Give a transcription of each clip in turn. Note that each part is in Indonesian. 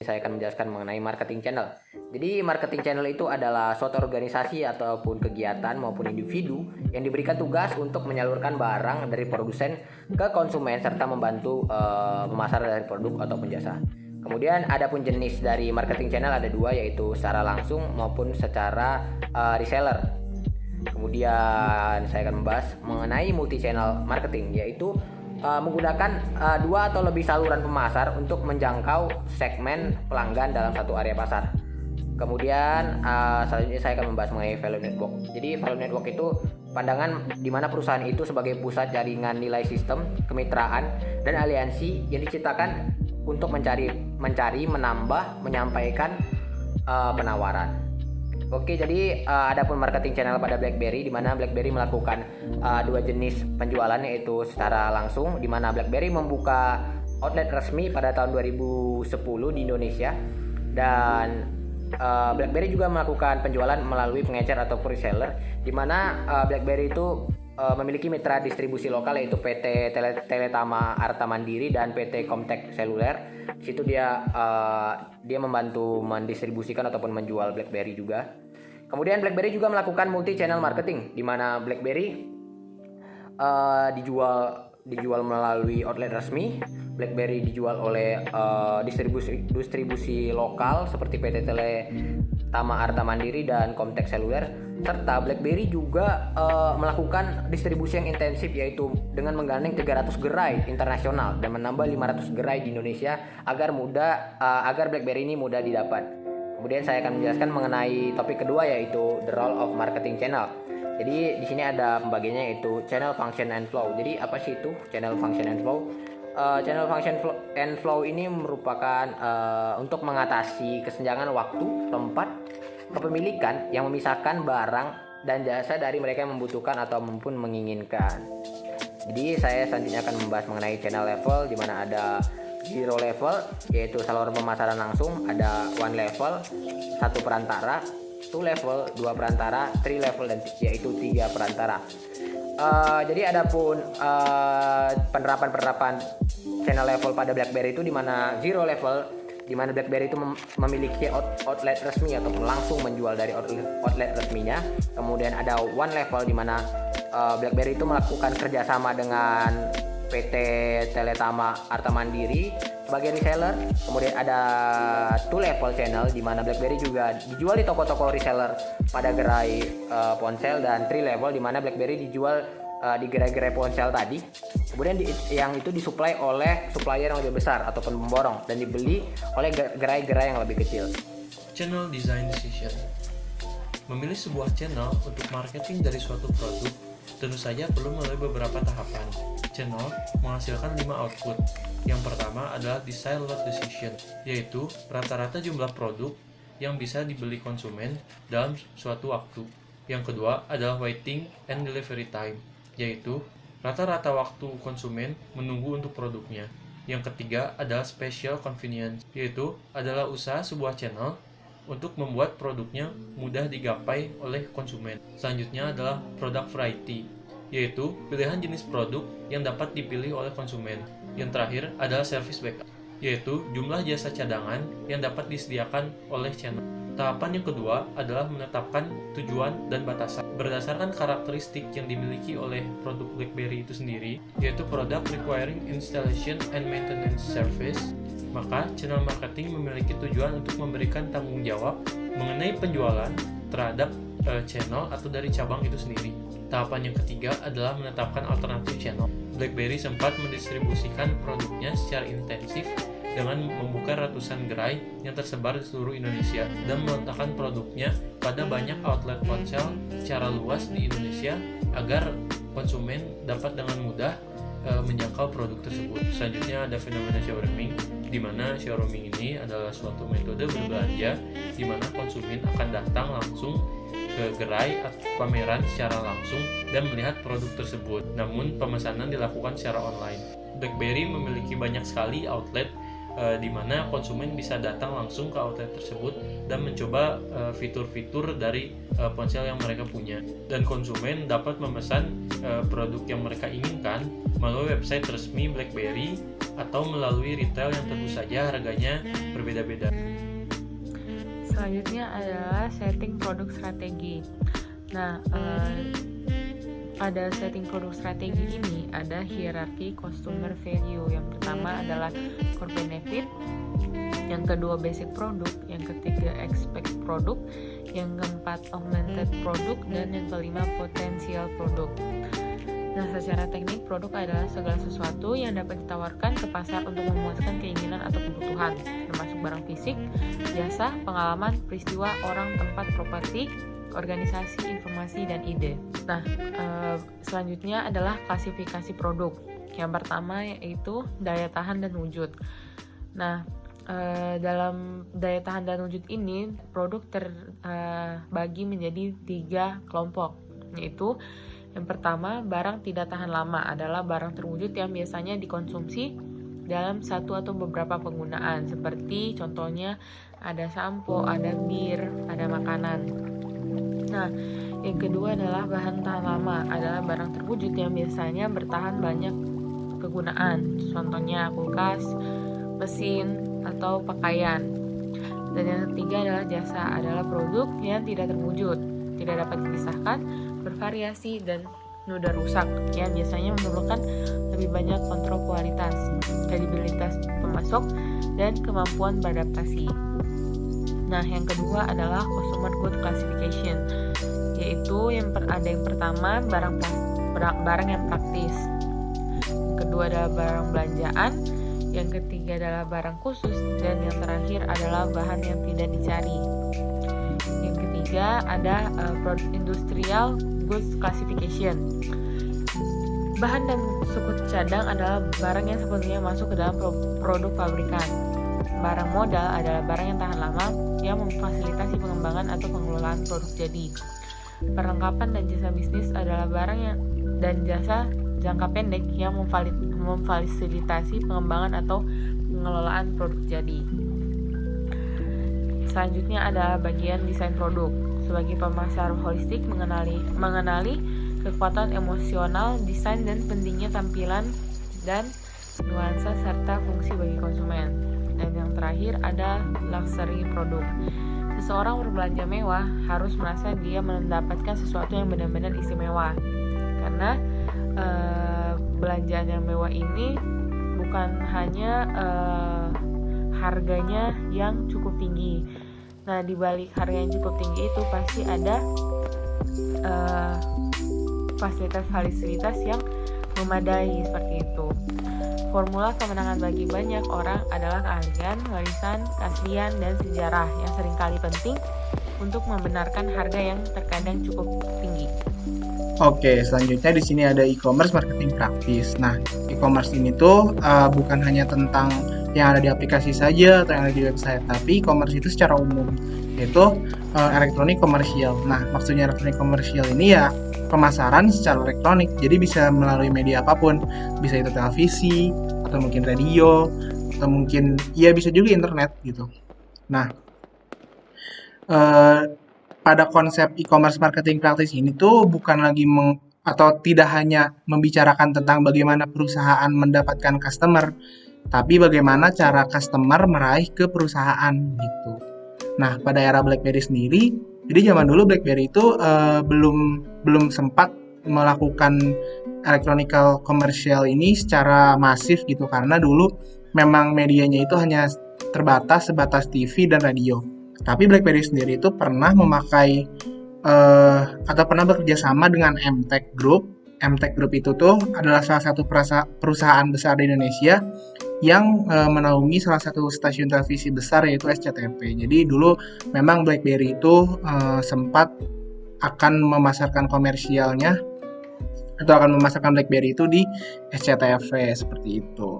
saya akan menjelaskan mengenai marketing channel. Jadi marketing channel itu adalah suatu organisasi ataupun kegiatan maupun individu yang diberikan tugas untuk menyalurkan barang dari produsen ke konsumen serta membantu pemasaran dari produk ataupun jasa. Kemudian ada pun jenis dari marketing channel ada dua, yaitu secara langsung maupun secara reseller. Kemudian saya akan membahas mengenai multi channel marketing, yaitu menggunakan dua atau lebih saluran pemasar untuk menjangkau segmen pelanggan dalam satu area pasar. Kemudian selanjutnya saya akan membahas mengenai value network. Jadi value network itu pandangan di mana perusahaan itu sebagai pusat jaringan nilai sistem, kemitraan, dan aliansi yang diciptakan untuk mencari, menambah, menyampaikan penawaran. Oke, jadi ada pun marketing channel pada BlackBerry, di mana BlackBerry melakukan dua jenis penjualan, yaitu secara langsung, di mana BlackBerry membuka outlet resmi pada tahun 2010 di Indonesia, dan BlackBerry juga melakukan penjualan melalui pengecer atau reseller, di mana BlackBerry itu memiliki mitra distribusi lokal, yaitu PT Teletama Arta Mandiri dan PT Comtek Seluler. Di situ dia membantu mendistribusikan ataupun menjual BlackBerry juga. Kemudian BlackBerry juga melakukan multi channel marketing, di mana BlackBerry dijual melalui outlet resmi, BlackBerry dijual oleh distribusi lokal seperti PT Teletama Arta Mandiri dan Comtek Seluler, serta BlackBerry juga melakukan distribusi yang intensif, yaitu dengan menggandeng 300 gerai internasional dan menambah 500 gerai di Indonesia agar BlackBerry ini mudah didapat. Kemudian saya akan menjelaskan mengenai topik kedua, yaitu the role of marketing channel. Jadi di sini ada pembagiannya, yaitu channel function and flow. Jadi apa sih itu channel function and flow? Channel function and flow ini merupakan untuk mengatasi kesenjangan waktu, tempat, kepemilikan yang memisahkan barang dan jasa dari mereka yang membutuhkan atau maupun menginginkan. Jadi saya selanjutnya akan membahas mengenai channel level, di mana ada zero level, yaitu saluran pemasaran langsung, ada one level, satu perantara, two level, dua perantara, three level, dan yaitu tiga perantara. Jadi adapun penerapan channel level pada BlackBerry itu, di mana zero level, di mana BlackBerry itu memiliki outlet resmi ataupun langsung menjual dari outlet resminya. Kemudian ada one level, di mana BlackBerry itu melakukan kerjasama dengan PT Teletama Arta Mandiri sebagai reseller. Kemudian ada two level channel, di mana BlackBerry juga dijual di toko-toko reseller pada gerai ponsel, dan three level, di mana BlackBerry dijual di gerai-gerai ponsel tadi. Kemudian yang itu disuplai oleh supplier yang lebih besar ataupun pemborong, dan dibeli oleh gerai-gerai yang lebih kecil. Channel design decision. Memilih sebuah channel untuk marketing dari suatu produk tentu saja perlu melalui beberapa tahapan. Channel menghasilkan 5 output. Yang pertama adalah decide lot decision, yaitu rata-rata jumlah produk yang bisa dibeli konsumen dalam suatu waktu. Yang kedua adalah waiting and delivery time, yaitu rata-rata waktu konsumen menunggu untuk produknya. Yang ketiga adalah special convenience, yaitu adalah usaha sebuah channel untuk membuat produknya mudah digapai oleh konsumen. Selanjutnya adalah product variety, yaitu pilihan jenis produk yang dapat dipilih oleh konsumen. Yang terakhir adalah service backup, yaitu jumlah jasa cadangan yang dapat disediakan oleh channel. Tahapan yang kedua adalah menetapkan tujuan dan batasan. Berdasarkan karakteristik yang dimiliki oleh produk BlackBerry itu sendiri, yaitu product requiring installation and maintenance service, maka channel marketing memiliki tujuan untuk memberikan tanggung jawab mengenai penjualan terhadap channel atau dari cabang itu sendiri. Tahapan yang ketiga adalah menetapkan alternatif channel. BlackBerry sempat mendistribusikan produknya secara intensif dengan membuka ratusan gerai yang tersebar di seluruh Indonesia dan meletakkan produknya pada banyak outlet ponsel secara luas di Indonesia agar konsumen dapat dengan mudah menjangkau produk tersebut. Selanjutnya ada fenomena showrooming, di mana showrooming ini adalah suatu metode berbelanja di mana konsumen akan datang langsung ke gerai atau pameran secara langsung dan melihat produk tersebut. Namun pemesanan dilakukan secara online. BlackBerry memiliki banyak sekali outlet di mana konsumen bisa datang langsung ke outlet tersebut dan mencoba fitur-fitur dari ponsel yang mereka punya, dan konsumen dapat memesan produk yang mereka inginkan melalui website resmi BlackBerry atau melalui retail yang tentu saja harganya berbeda-beda. Selanjutnya adalah setting produk strategi. Nah, pada setting produk strategi ini ada hierarki customer value. Yang pertama adalah core benefit, yang kedua basic produk, yang ketiga expect produk, yang keempat augmented produk, dan yang kelima potensial produk. Nah, secara teknik, produk adalah segala sesuatu yang dapat ditawarkan ke pasar untuk memuaskan keinginan atau kebutuhan, termasuk barang fisik, jasa, pengalaman, peristiwa, orang, tempat, properti, organisasi, informasi, dan ide. Nah, selanjutnya adalah klasifikasi produk. Yang pertama yaitu daya tahan dan wujud. Nah, dalam daya tahan dan wujud ini, produk terbagi menjadi 3 kelompok, yaitu yang pertama, barang tidak tahan lama adalah barang terwujud yang biasanya dikonsumsi dalam satu atau beberapa penggunaan, seperti contohnya ada sampo, ada bir, ada makanan. Nah, yang kedua adalah bahan tahan lama adalah barang terwujud yang biasanya bertahan banyak kegunaan, contohnya kulkas, mesin, atau pakaian. Dan yang ketiga adalah jasa adalah produk yang tidak terwujud, tidak dapat dipisahkan, bervariasi, dan mudah rusak, yang biasanya memerlukan lebih banyak kontrol kualitas, kredibilitas pemasok, dan kemampuan beradaptasi. Nah, yang kedua adalah consumer good classification, yaitu yang pertama barang yang praktis, yang kedua adalah barang belanjaan, yang ketiga adalah barang khusus, dan yang terakhir adalah bahan yang tidak dicari. Yang ketiga ada product industrial goods classification. Bahan dan suku cadang adalah barang yang sebetulnya masuk ke dalam produk pabrikan. Barang modal adalah barang yang tahan lama yang memfasilitasi pengembangan atau pengelolaan produk jadi. Perlengkapan dan jasa bisnis adalah barang dan jasa jangka pendek yang memfasilitasi pengembangan atau pengelolaan produk jadi. Selanjutnya adalah bagian desain produk. Sebagai pemasar holistik mengenali kekuatan emosional, desain, dan pentingnya tampilan dan nuansa serta fungsi bagi konsumen. Dan yang terakhir ada luxury produk. Seseorang berbelanja mewah harus merasa dia mendapatkan sesuatu yang benar-benar istimewa. Karena belanjaan yang mewah ini bukan hanya harganya yang cukup tinggi. Nah, di balik harga yang cukup tinggi itu pasti ada fasilitas-fasilitas yang memadai seperti itu. Formula kemenangan bagi banyak orang adalah keahlian, warisan, keaslian, dan sejarah yang seringkali penting untuk membenarkan harga yang terkadang cukup tinggi. Oke, selanjutnya di sini ada e-commerce marketing praktis. Nah, e-commerce ini tuh bukan hanya tentang yang ada di aplikasi saja atau yang ada di website, tapi e-commerce itu secara umum, yaitu elektronik komersial. Nah, maksudnya elektronik komersial ini ya pemasaran secara elektronik, jadi bisa melalui media apapun, bisa itu televisi, atau mungkin radio, atau mungkin ya bisa juga internet gitu. Nah, pada konsep e-commerce marketing praktis ini tuh bukan lagi atau tidak hanya membicarakan tentang bagaimana perusahaan mendapatkan customer, tapi bagaimana cara customer meraih ke perusahaan gitu. Nah, pada era BlackBerry sendiri, jadi zaman dulu BlackBerry itu belum sempat melakukan electronical commercial ini secara masif gitu, karena dulu memang medianya itu hanya sebatas TV dan radio. Tapi BlackBerry sendiri itu pernah memakai atau pernah bekerja sama dengan Emtek Group. Emtek Group itu tuh adalah salah satu perusahaan besar di Indonesia yang menaungi salah satu stasiun televisi besar yaitu SCTV. Jadi dulu memang BlackBerry itu sempat akan memasarkan komersialnya atau akan memasarkan BlackBerry itu di SCTV seperti itu.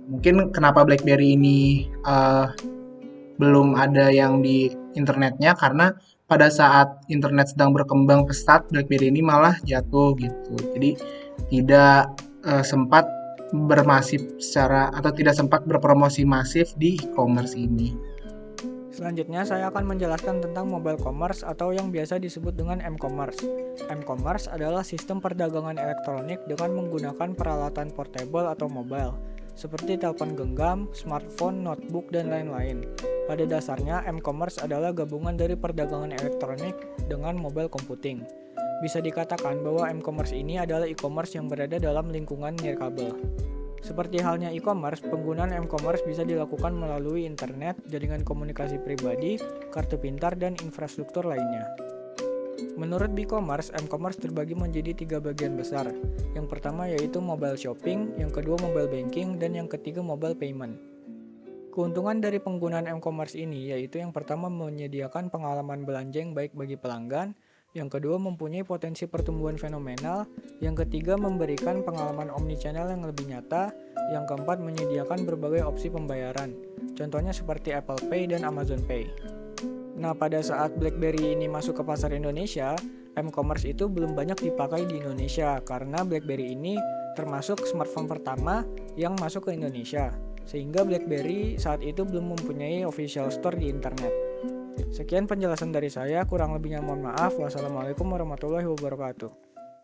Mungkin kenapa BlackBerry ini belum ada yang di internetnya, karena pada saat internet sedang berkembang pesat, BlackBerry ini malah jatuh gitu. Jadi tidak sempat tidak sempat berpromosi masif di e-commerce ini. Selanjutnya saya akan menjelaskan tentang mobile commerce atau yang biasa disebut dengan m-commerce. M-commerce adalah sistem perdagangan elektronik dengan menggunakan peralatan portable atau mobile. seperti telepon genggam, smartphone, notebook, dan lain-lain. Pada dasarnya, m-commerce adalah gabungan dari perdagangan elektronik dengan mobile computing. Bisa dikatakan bahwa m-commerce ini adalah e-commerce yang berada dalam lingkungan nirkabel. Seperti halnya e-commerce, penggunaan m-commerce bisa dilakukan melalui internet, jaringan komunikasi pribadi, kartu pintar, dan infrastruktur lainnya. Menurut B-commerce, m-commerce terbagi menjadi 3 bagian besar. Yang pertama yaitu mobile shopping, yang kedua mobile banking, dan yang ketiga mobile payment. Keuntungan dari penggunaan m-commerce ini yaitu yang pertama menyediakan pengalaman belanja yang baik bagi pelanggan, yang kedua mempunyai potensi pertumbuhan fenomenal, yang ketiga memberikan pengalaman omnichannel yang lebih nyata, yang keempat menyediakan berbagai opsi pembayaran, contohnya seperti Apple Pay dan Amazon Pay. Nah, pada saat BlackBerry ini masuk ke pasar Indonesia, m-commerce itu belum banyak dipakai di Indonesia karena BlackBerry ini termasuk smartphone pertama yang masuk ke Indonesia, sehingga BlackBerry saat itu belum mempunyai official store di internet. Sekian penjelasan dari saya, kurang lebihnya mohon maaf. Wassalamualaikum warahmatullahi wabarakatuh.